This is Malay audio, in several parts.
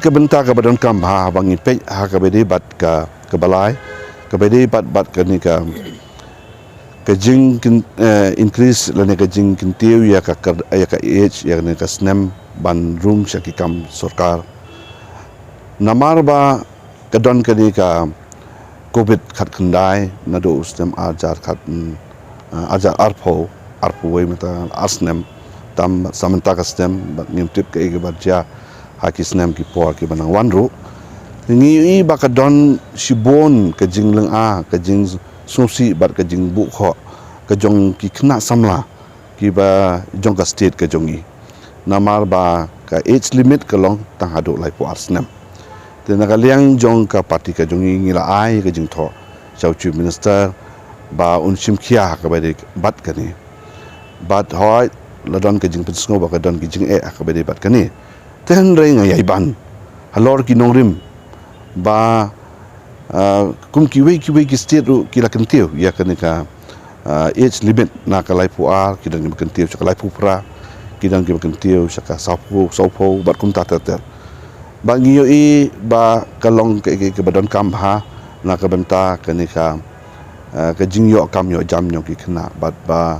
ke benta ke badan kam ha bangi pe ha ke bedi bat ke balai ke bedi bat ke ni ke jing increase lane ke jing kintiu ya ka age ya ne ka snem ban room syaki kam sarkar namar ba ke don ke ni ka covid khat khandai na do stem ajar khat ajar arpo we mata asnem tam samanta ka stem ngim tip ke barja haki snem ki por ki banang wanru ngi ba ka don sibon ke jingleng ke jing susi bat ke jing bu kho ke jong ki khna samla ki ba jong ka state ke jongi namar ba ka age limit ke long tang hadu lai po arsnem te na ka liang jong ka party ke jongi ngila ai ke jing tho chau chief minister ba unsim khia ka ba de bat ka ni bat hoi ladon ke jing pensngo ba ka don ki jing ka ba de bat ka ni ten rei ngai ban halor ki nongrim ba kum ki we state ru ki la kentiu ya ka age limit na ka lai pu ki dang ki kentiu ka lai pu pra ki dang ki kentiu ka saupo bat kum ta ba ngiyo ba kalong ke badon kam ha na ka benta ka jingyo kam yo jam yo ki khna bat ba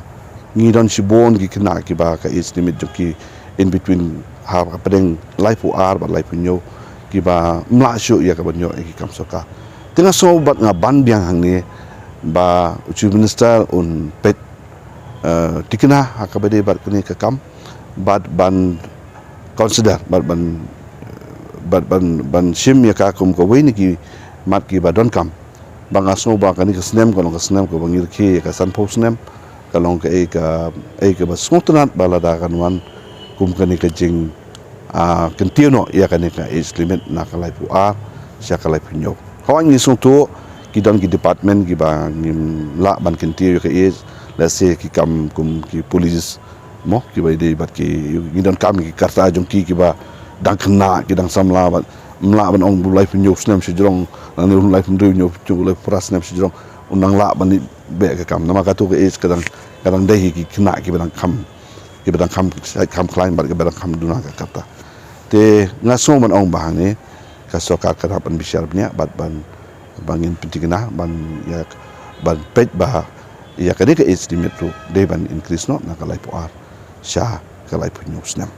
ngi don sibon ki khna ki ba ka age limit jo ki in between ha padeng life ba life nyo ki ba mla shu ya ka banyo ki kam soka tinga so bat nga ban biang hang ni ba chief minister un pet tikna ha ka bade bat kuni ka kam bat ban consider ban shim ya ka kum ko we ni ki mat ki ba don kam bang aso ba ka ni ka snem ko bangir ki ka san po snem ka long ka ba smutnat balada kan wan kum kani ka jing kentino ya kani ka age limit na kalai pu sya kalai pu nyo hawan ni sung tu ki don ki department ki ba ngim la ban kentio ka age let's say ki kam kum ki police mo ki ba de bat ki ni don kam ki karta jong ki ba dang khna ki dang samla ba mla ban ong bu life nyo snem si jong na ni life ndu nyo chu life pras snem si jong unang la ban ni be ka kam na ma ka tu ka age kadang dei ki khna ki ba dang kam ki badang kam klein bat ke badang kam duna ka kata te ngaso man ong bahang ni ka soka ka ban bisyar nya bat ban bangin pentingna ban ya ban pet bah ya ka de ka age limit tu de ban increase no na ka lai puar sha ka lai pu news nam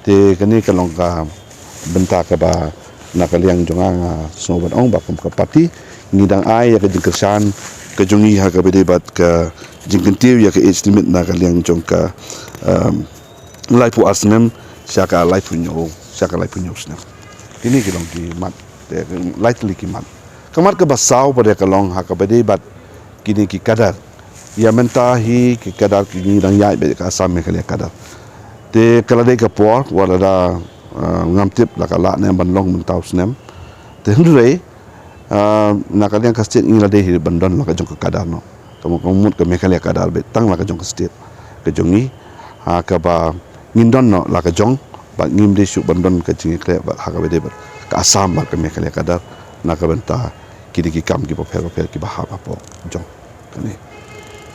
te kani ka long ka benta ka ba na ka liang jonga so ban ong ba kum ka party ngidang ai ya ka jingkesan ka jongi ha ka bede bat ka jingkentiu ya ka age limit na ka liang jong ka life asnem syaka life nyo snem ini kilong ki mat lightly ki mat kamar ke basau pada kalong ha ka bede bat kini ki kadar ya mentahi ki kadar ki ngidang yai be ka asam me kali kadar te kala de ka por wala da ngamtip la kala ne ban long mentau snem te hendrei na kalian ka state ingla de bandon la ka jong ka kadar no kamu mut ke mekalia kadar be tang la ka jong ka state ke jongi ha ka ba ngindon no la ka jong ba ngim de su bandon ka jingi kle ba ha ka be de ba ka asam ba ke mekalia kadar na ka benta kini ki kam ki popel ki ba ha ba po jong kani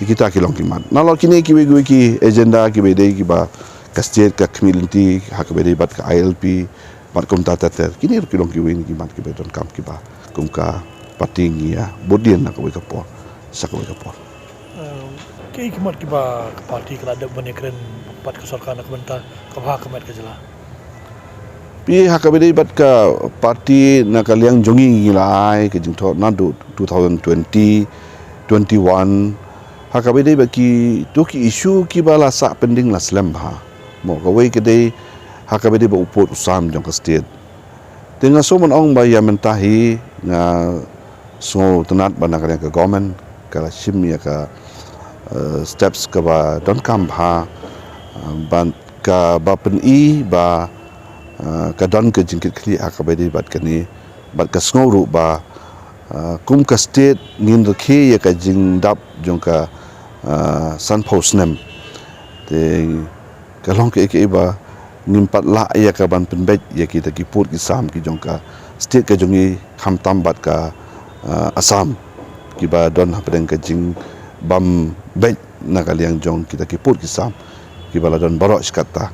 kita ki long ki man na lo kini ki we ki agenda ki be de ki ba ka state ka community ha ka be de bat ka ILP bat kum ta kini ki long ki we ni ki man ki be don kam ki ba kum ka pating ya bodien na ka we ka po sakwe kapor ke ikmat ki ba parti kala de bane kren pat ka sarkar nak benta ka bha kamat ka jala pi hakabede bat ka parti na kaliang jongi ngilai ke jing tho na 2020 21 hakabede ba ki to ki issue ki bala sa pending la slam ha mo ka we ke de hakabede ba upot usam jong ka state tenga so man ong ba ya mentahi na so tenat ba na ka government kala shim ya ka steps ka ba don kam ha ban ka ba pen ba ka don ka jingkit kli ka ba di bat ka ni bat ka sngoru ba kum ka state nin ro khe ya ka jing dap jong ka san post nem te ka long ke ba nim pat la ya ka ban pen bet ya ki ta ki put ki sam ki jong ka state ka jongi kham tam bat ka asam ki ba don hapeng ka jing bam bet na kaliang jong kita ki put ki sam ki bala don barok skata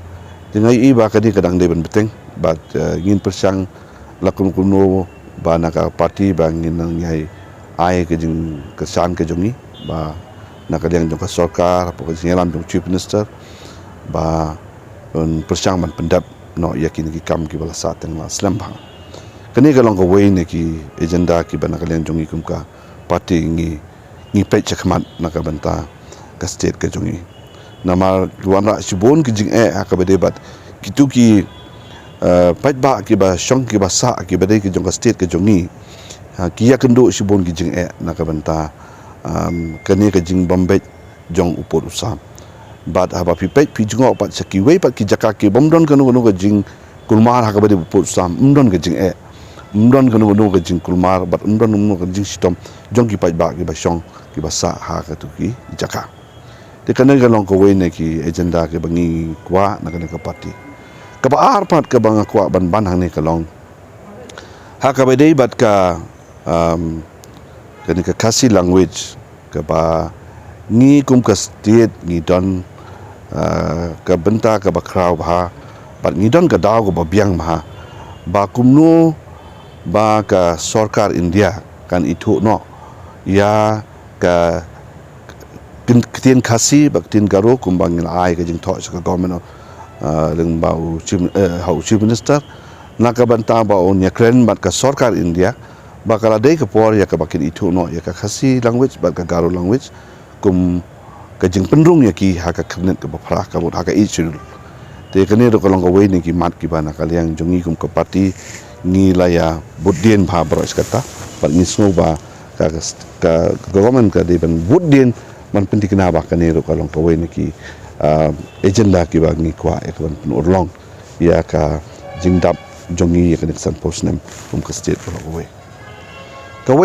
tingai i ba ka di kadang de ben beteng bat ngin persang lakun kuno ba naka parti ba ngin nang nyai ai ke jing kesan ke jongi ba naka liang jong ka sarkar apa ke singalam jong chief minister ba persang man pendap no yakin ki kam ki bala sat yang slam bang kani galong ko way ne ki agenda ki ba naka liang jongi kum ka parti ngi pe chakmat naka banta ka state ke jongi nama luanra sibon ki jing ka debat kitu ki pait ba ki ba shong ki ba sa ki ba ki jong ka state ke jongi ki ya kendo sibon ki jing naka banta kani ka jing bombay jong upor usam bat haba pi pait pi jungo pat saki we pat ki jaka ki bomdon kanu ka jing kulmar ha ka ba de upor usam umdon ka jing umdon kanu ka jing kulmar bat umdon ka jing sitom jong ki pait ba ki ba shong ki ba sa ha ka tu ki jaka de kana ga long ko we ne ki agenda ke bangi kwa na kana ka parti ka ba ar pat ka bang kwa ban ban hang ne ka long ha ka ba dei bat ka kana ka kasi language ka ba ni kum ka state ni don ka benta ka ba kraw ba bat ni don ka daw ka ba biang ma ba kumno ba ka sarkar India kan itu no ya ka ketian khasi baktin garo kumbang ai ka jing thoi ka government leng bau chief minister naka banta ba on ya kren bat ka sarkar India bakala dei ka por ya ka bakin itu no ya ka khasi language bat ka garo language kum ka jing penrung ya ki ha ka knet ka phra ka ha ka ichul te kane ro kalong ka we ni ki mat ki bana ka liang jongi kum ka parti ni la ya budien bha bros kata bat ni sno ba ka government ka de ban budien man penting kenapa kan ni kalau kau ini ki agenda ki bagi kuah ekon urlong ya ka jingdap jongi ya kan san posnem ke state kau